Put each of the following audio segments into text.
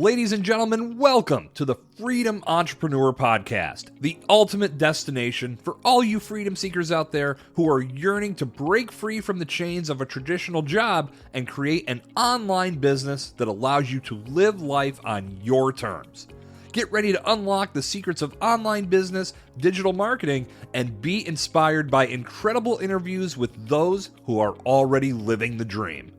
Ladies and gentlemen, welcome to the Freedom Entrepreneur Podcast, the ultimate destination for all you freedom seekers out there who are yearning to break free from the chains of a traditional job and create an online business that allows you to live life on your terms. Get ready to unlock the secrets of online business, digital marketing, and be inspired by incredible interviews with those who are already living the dream.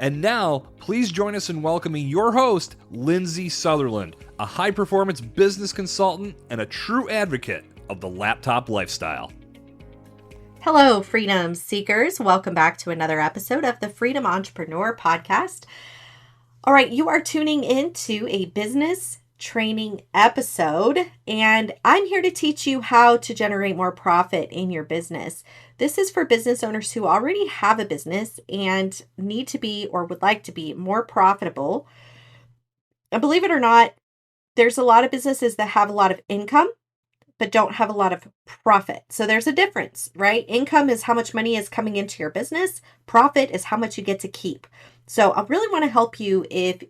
And now, please join us in welcoming your host, Lindsay Sutherland, a high-performance business consultant and a true advocate of the laptop lifestyle. Hello, freedom seekers. Welcome back to another episode of the Freedom Entrepreneur Podcast. All right, you are tuning into a business training episode, and I'm here to teach you how to generate more profit in your business. This is for business owners who already have a business and need to be or would like to be more profitable. And believe it or not, there's a lot of businesses that have a lot of income but don't have a lot of profit. So there's a difference, right? Income is how much money is coming into your business. Profit is how much you get to keep. So I really want to help you if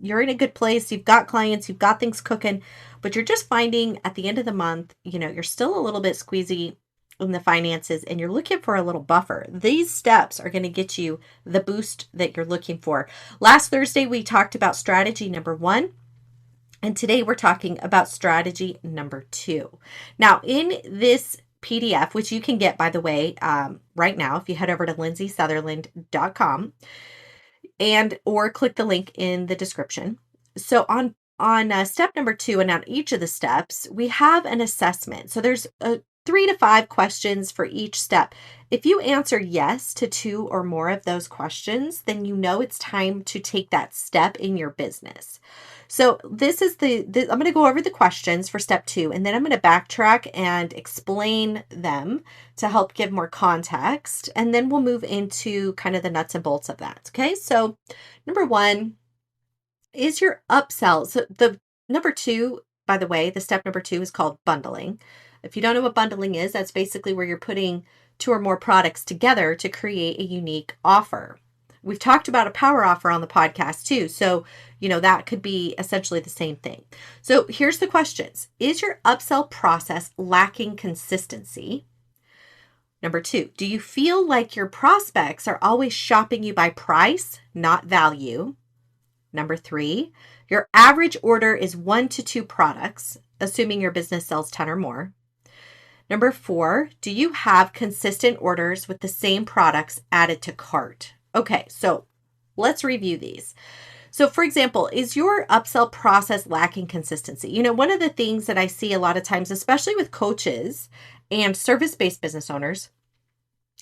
you're in a good place, you've got clients, you've got things cooking, but you're just finding at the end of the month, you're still a little bit squeezy in the finances and you're looking for a little buffer. These steps are going to get you the boost that you're looking for. Last Thursday, we talked about strategy number 1. And today we're talking about strategy number 2. Now, in this PDF, which you can get, by the way, right now, if you head over to lindsaysutherland.com, or click the link in the description. So on step number 2, and on each of the steps, we have an assessment. So there's 3 to 5 questions for each step. If you answer yes to 2 or more of those questions, then you know it's time to take that step in your business. So this is I'm going to go over the questions for step 2, and then I'm going to backtrack and explain them to help give more context. And then we'll move into kind of the nuts and bolts of that. Okay. So number 1 is your upsell. So the number 2, by the way, the step number 2 is called bundling. If you don't know what bundling is, that's basically where you're putting 2 or more products together to create a unique offer. We've talked about a power offer on the podcast too. So, that could be essentially the same thing. So here's the questions. Is your upsell process lacking consistency? Number 2, do you feel like your prospects are always shopping you by price, not value? Number 3, your average order is 1 to 2 products, assuming your business sells 10 or more. Number 4, do you have consistent orders with the same products added to cart? Okay, so let's review these. So for example, is your upsell process lacking consistency? One of the things that I see a lot of times, especially with coaches and service-based business owners,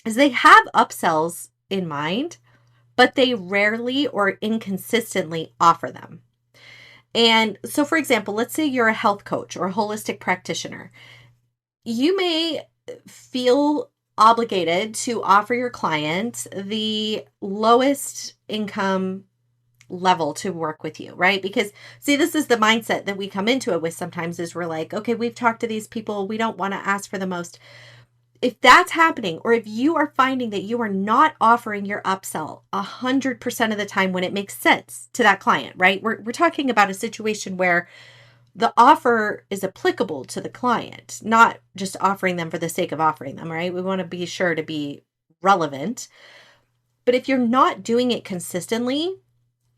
is they have upsells in mind, but they rarely or inconsistently offer them. And so for example, let's say you're a health coach or a holistic practitioner. You may feel obligated to offer your client the lowest income level to work with you, right? Because see, this is the mindset that we come into it with sometimes is we're like, okay, we've talked to these people. We don't want to ask for the most. If that's happening, or if you are finding that you are not offering your upsell 100% of the time when it makes sense to that client, right? We're talking about a situation where the offer is applicable to the client, not just offering them for the sake of offering them, right? We want to be sure to be relevant. But if you're not doing it consistently,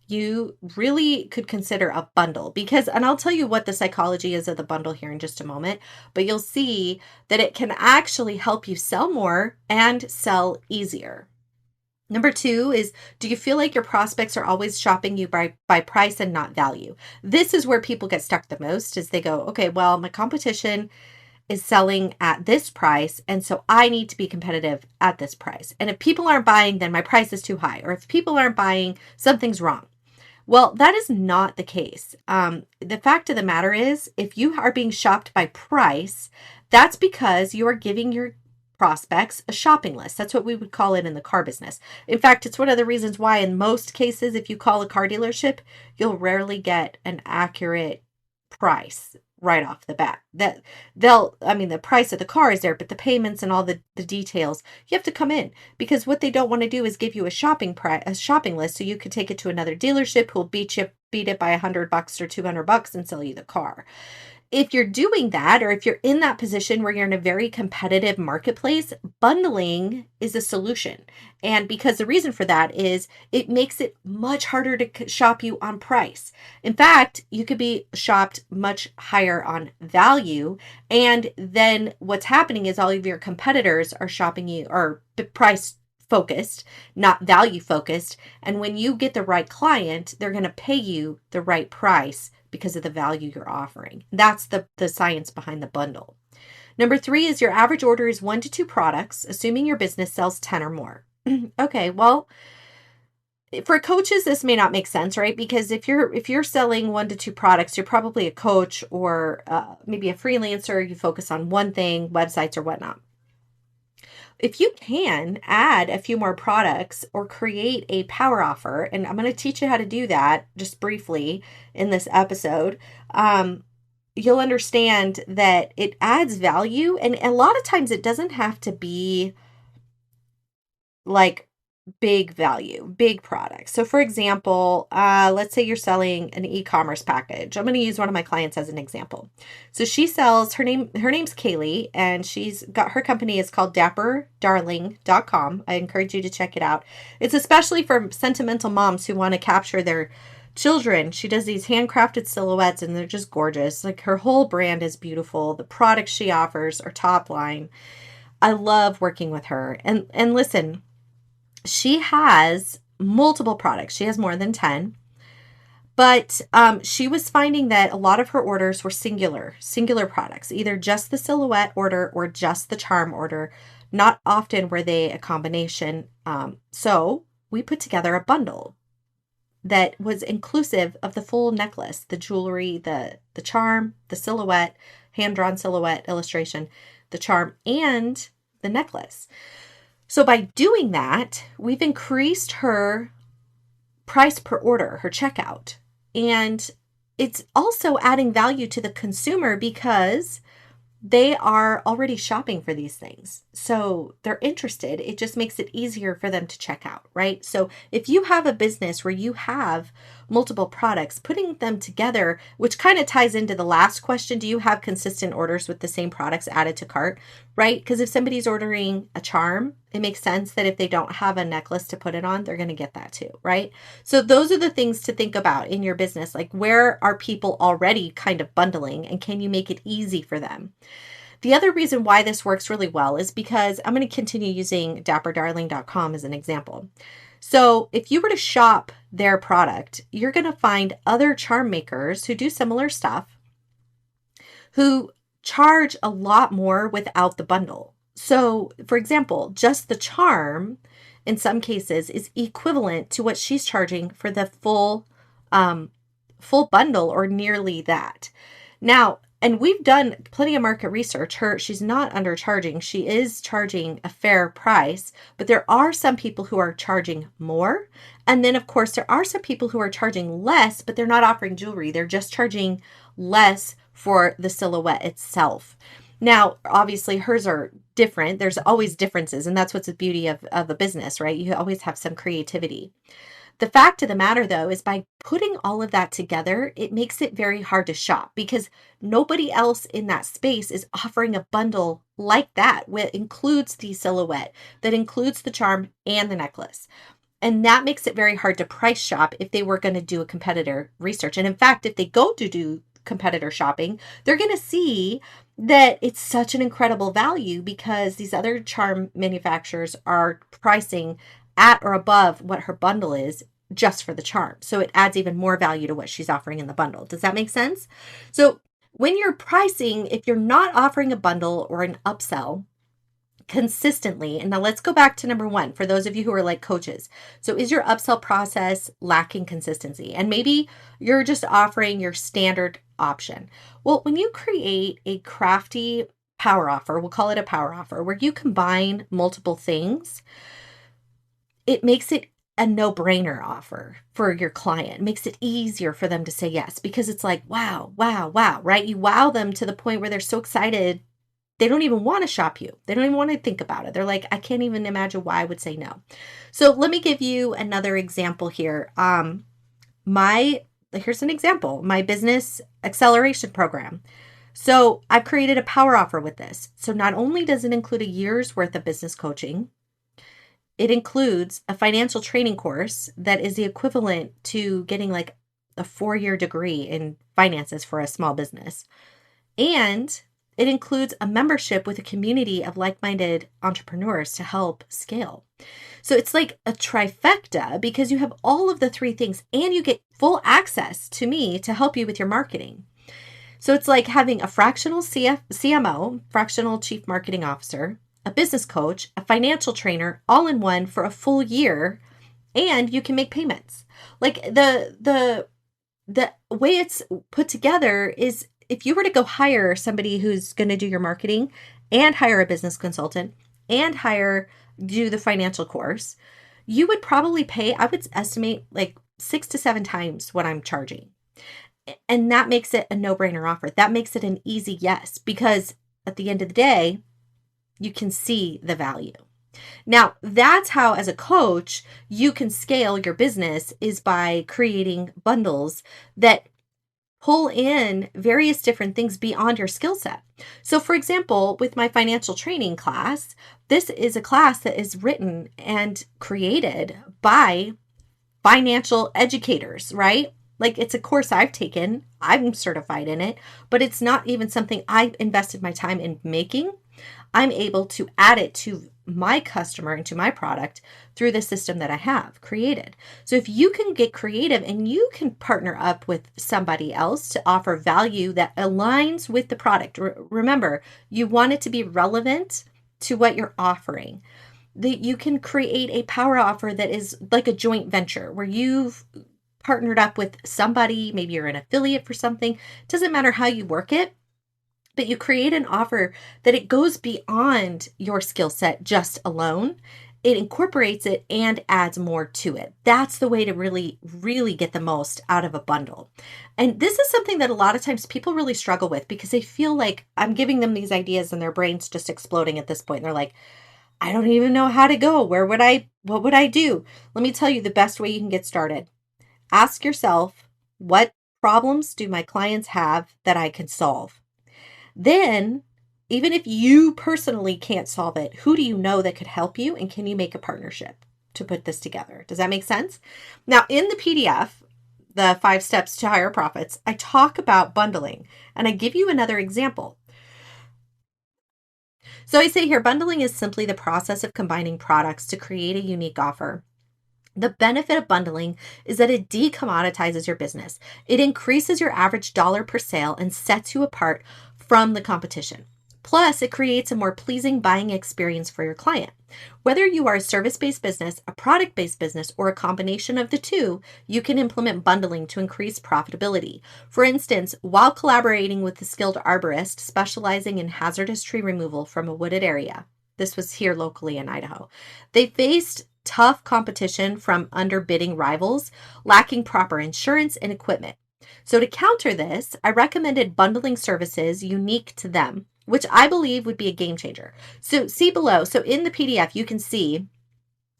you really could consider a bundle and I'll tell you what the psychology is of the bundle here in just a moment, but you'll see that it can actually help you sell more and sell easier. Number 2 is, do you feel like your prospects are always shopping you by price and not value? This is where people get stuck the most is they go, okay, well, my competition is selling at this price, and so I need to be competitive at this price. And if people aren't buying, then my price is too high. Or if people aren't buying, something's wrong. Well, that is not the case. The fact of the matter is, if you are being shopped by price, that's because you are giving your prospects a shopping list. That's what we would call it in the car business. In fact, it's one of the reasons why in most cases, if you call a car dealership, you'll rarely get an accurate price right off the bat. That the price of the car is there, but the payments and all the details, you have to come in, because what they don't want to do is give you a shopping list so you could take it to another dealership who'll beat it by $100 or $200 and sell you the car. If you're doing that, or if you're in that position where you're in a very competitive marketplace, bundling is a solution. And because the reason for that is it makes it much harder to shop you on price. In fact, you could be shopped much higher on value. And then what's happening is all of your competitors are shopping you, or price focused, not value focused. And when you get the right client, they're going to pay you the right price because of the value you're offering. That's the science behind the bundle. Number 3 is your average order is 1 to 2 products, assuming your business sells 10 or more. Okay, well, for coaches, this may not make sense, right? Because if you're selling 1 to 2 products, you're probably a coach or maybe a freelancer. You focus on one thing, websites or whatnot. If you can add a few more products or create a power offer, and I'm going to teach you how to do that just briefly in this episode, you'll understand that it adds value. And a lot of times it doesn't have to be like big value, big products. So for example, let's say you're selling an e-commerce package. I'm going to use one of my clients as an example. So she sells, her name's Kaylee, and her company is called dapperdarling.com. I encourage you to check it out. It's especially for sentimental moms who want to capture their children. She does these handcrafted silhouettes and they're just gorgeous. Like, her whole brand is beautiful. The products she offers are top line. I love working with her. And listen, she has multiple products. She has more than 10. But she was finding that a lot of her orders were singular products, either just the silhouette order or just the charm order. Not often were they a combination. So we put together a bundle that was inclusive of the full necklace, the jewelry, the charm, the silhouette, hand-drawn silhouette illustration, the charm, and the necklace. So by doing that, we've increased her price per order, her checkout. And it's also adding value to the consumer because they are already shopping for these things. So they're interested. It just makes it easier for them to check out, right? So if you have a business where you have multiple products, putting them together, which kind of ties into the last question, do you have consistent orders with the same products added to cart, right? Because if somebody's ordering a charm, it makes sense that if they don't have a necklace to put it on, they're going to get that too, right? So those are the things to think about in your business. Like, where are people already kind of bundling, and can you make it easy for them? The other reason why this works really well is because I'm going to continue using dapperdarling.com as an example. So if you were to shop their product, you're going to find other charm makers who do similar stuff, who charge a lot more without the bundle. So for example, just the charm in some cases is equivalent to what she's charging for the full bundle, or nearly that. Now, and we've done plenty of market research. She's not undercharging. She is charging a fair price, but there are some people who are charging more. And then of course, there are some people who are charging less, but they're not offering jewelry. They're just charging less for the silhouette itself. Now, obviously hers are different. There's always differences, and that's what's the beauty of a business, right? You always have some creativity. The fact of the matter, though, is by putting all of that together, it makes it very hard to shop because nobody else in that space is offering a bundle like that, that includes the silhouette, that includes the charm and the necklace. And that makes it very hard to price shop if they were going to do a competitor research. And in fact, if they go to do competitor shopping, they're going to see that it's such an incredible value because these other charm manufacturers are pricing at or above what her bundle is just for the charm. So it adds even more value to what she's offering in the bundle. Does that make sense? So when you're pricing, if you're not offering a bundle or an upsell consistently, and now let's go back to number 1 for those of you who are like coaches. So is your upsell process lacking consistency? And maybe you're just offering your standard option. Well, when you create a crafty power offer, we'll call it a power offer, where you combine multiple things, it makes it a no-brainer offer for your client. It makes it easier for them to say yes because it's like, wow, wow, wow, right? You wow them to the point where they're so excited, they don't even want to shop you. They don't even want to think about it. They're like, I can't even imagine why I would say no. So let me give you another example here. Here's an example, my business acceleration program. So I've created a power offer with this. So not only does it include a year's worth of business coaching, it includes a financial training course that is the equivalent to getting like a 4-year degree in finances for a small business. And it includes a membership with a community of like-minded entrepreneurs to help scale. So it's like a trifecta because you have all of the 3 things and you get full access to me to help you with your marketing. So it's like having a fractional CMO, fractional chief marketing officer, a business coach, a financial trainer, all in one for a full year, and you can make payments. Like the way it's put together is if you were to go hire somebody who's going to do your marketing and hire a business consultant and do the financial course, you would probably pay, I would estimate like 6 to 7 times what I'm charging. And that makes it a no-brainer offer. That makes it an easy yes, because at the end of the day, you can see the value. Now, that's how, as a coach, you can scale your business is by creating bundles that pull in various different things beyond your skill set. So, for example, with my financial training class, this is a class that is written and created by financial educators, right? Like it's a course I've taken, I'm certified in it, but it's not even something I invested my time in making. I'm able to add it to my customer and to my product through the system that I have created. So if you can get creative and you can partner up with somebody else to offer value that aligns with the product, remember, you want it to be relevant to what you're offering. That you can create a power offer that is like a joint venture where you've partnered up with somebody, maybe you're an affiliate for something. It doesn't matter how you work it, but you create an offer that it goes beyond your skill set just alone. It incorporates it and adds more to it. That's the way to really, really get the most out of a bundle. And this is something that a lot of times people really struggle with because they feel like I'm giving them these ideas and their brain's just exploding at this point. And they're like, I don't even know how to go. What would I do? Let me tell you the best way you can get started. Ask yourself, what problems do my clients have that I can solve? Then, even if you personally can't solve it, who do you know that could help you? And can you make a partnership to put this together? Does that make sense? Now, in the PDF, the 5 steps to higher profits, I talk about bundling and I give you another example. So I say here, bundling is simply the process of combining products to create a unique offer. The benefit of bundling is that it decommoditizes your business. It increases your average dollar per sale and sets you apart from the competition. Plus, it creates a more pleasing buying experience for your client. Whether you are a service-based business, a product-based business, or a combination of the two, you can implement bundling to increase profitability. For instance, while collaborating with a skilled arborist specializing in hazardous tree removal from a wooded area, this was here locally in Idaho, they faced tough competition from underbidding rivals, lacking proper insurance and equipment. So to counter this, I recommended bundling services unique to them, which I believe would be a game changer. So see below. So in the PDF, you can see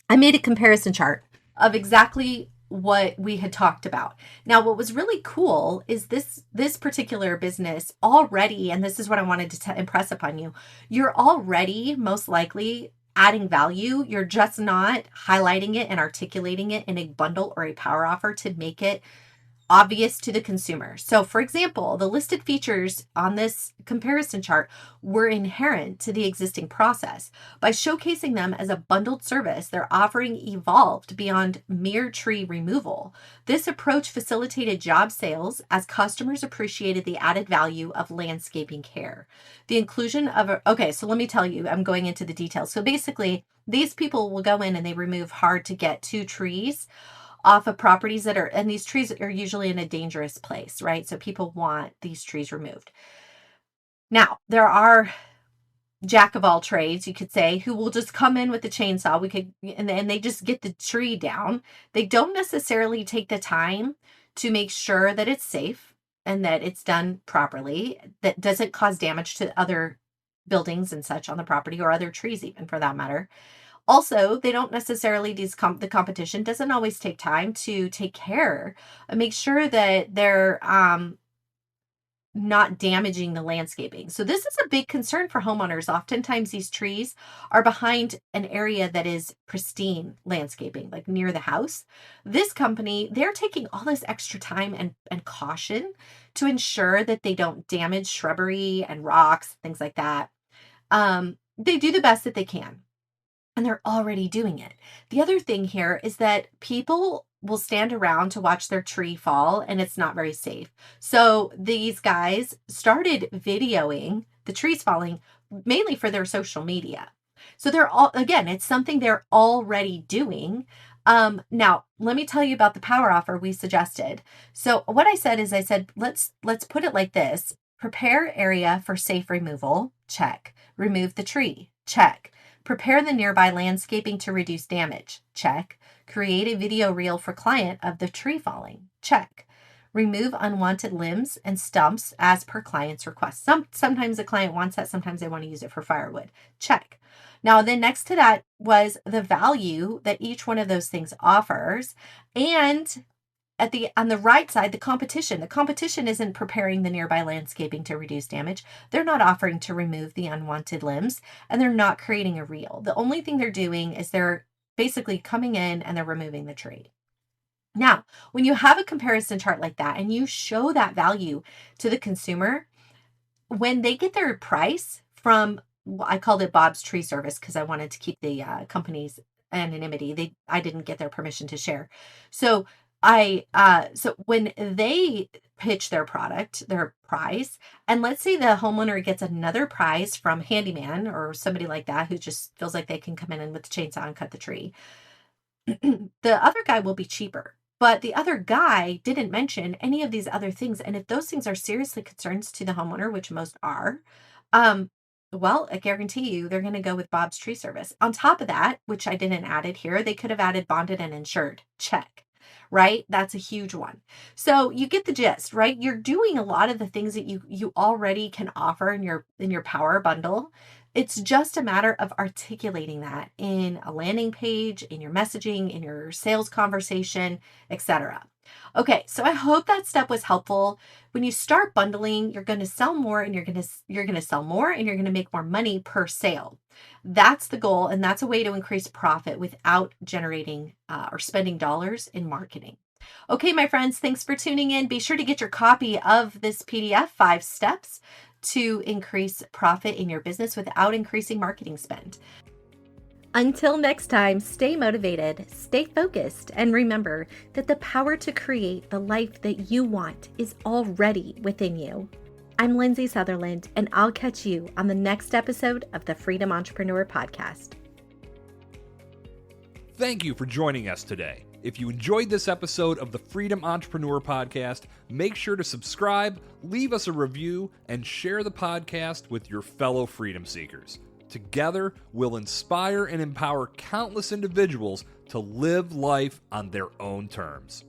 I made a comparison chart of exactly what we had talked about. Now, what was really cool is this particular business already, and this is what I wanted to impress upon you, you're already most likely adding value. You're just not highlighting it and articulating it in a bundle or a power offer to make it obvious to the consumer. So for example, the listed features on this comparison chart were inherent to the existing process. By showcasing them as a bundled service, their offering evolved beyond mere tree removal. This approach facilitated job sales as customers appreciated the added value of landscaping care. The inclusion of so let me tell you, I'm going into the details. So basically, these people will go in and they remove hard to get to trees off of properties and these trees are usually in a dangerous place, right? So people want these trees removed. Now, jack of all trades, you could say, who will just come in with the chainsaw. And they just get the tree down. They don't necessarily take the time to make sure that it's safe and that it's done properly, that doesn't cause damage to other buildings and such on the property, or other trees even for that matter. Also, they don't necessarily, the competition doesn't always take time to take care and make sure that they're not damaging the landscaping. So this is a big concern for homeowners. Oftentimes these trees are behind an area that is pristine landscaping, like near the house. This company, they're taking all this extra time and caution to ensure that they don't damage shrubbery and rocks, things like that. They do the best that they can, and they're already doing it. The other thing here is that people will stand around to watch their tree fall, and it's not very safe. So these guys started videoing the trees falling mainly for their social media. So it's something they're already doing. Now let me tell you about the power offer we suggested. So what I said, let's put it like this: prepare area for safe removal. Check. Remove the tree. Check. Prepare the nearby landscaping to reduce damage. Check. Create a video reel for client of the tree falling. Check. Remove unwanted limbs and stumps as per client's request. Sometimes the client wants that. Sometimes they want to use it for firewood. Check. Now, then next to that was the value that each one of those things offers. And on the right side, the competition. The competition isn't preparing the nearby landscaping to reduce damage. They're not offering to remove the unwanted limbs, and they're not creating a reel. The only thing they're doing is they're basically coming in and they're removing the tree. Now, when you have a comparison chart like that and you show that value to the consumer, when they get their price from, I called it Bob's Tree Service because I wanted to keep the company's anonymity. I didn't get their permission to share. So when they pitch their product, their price, and let's say the homeowner gets another prize from handyman or somebody like that who just feels like they can come in with the chainsaw and cut the tree, the other guy will be cheaper. But the other guy didn't mention any of these other things. And if those things are seriously concerns to the homeowner, which most are, well, I guarantee you they're going to go with Bob's Tree Service. On top of that, which I didn't add it here, they could have added bonded and insured. Check. Right? That's a huge one. So you get the gist, right? You're doing a lot of the things that you already can offer in your power bundle. It's just a matter of articulating that in a landing page, in your messaging, in your sales conversation, etc. Okay, so I hope that step was helpful. When you start bundling, you're going to sell more, and you're going to sell more, and you're going to make more money per sale. That's the goal, and that's a way to increase profit without generating or spending dollars in marketing. Okay, my friends, thanks for tuning in. Be sure to get your copy of this PDF, 5 Steps to Increase Profit in Your Business Without Increasing Marketing Spend. Until next time, stay motivated, stay focused, and remember that the power to create the life that you want is already within you. I'm Lindsay Sutherland, and I'll catch you on the next episode of the Freedom Entrepreneur Podcast. Thank you for joining us today. If you enjoyed this episode of the Freedom Entrepreneur Podcast, make sure to subscribe, leave us a review, and share the podcast with your fellow freedom seekers. Together, we'll inspire and empower countless individuals to live life on their own terms.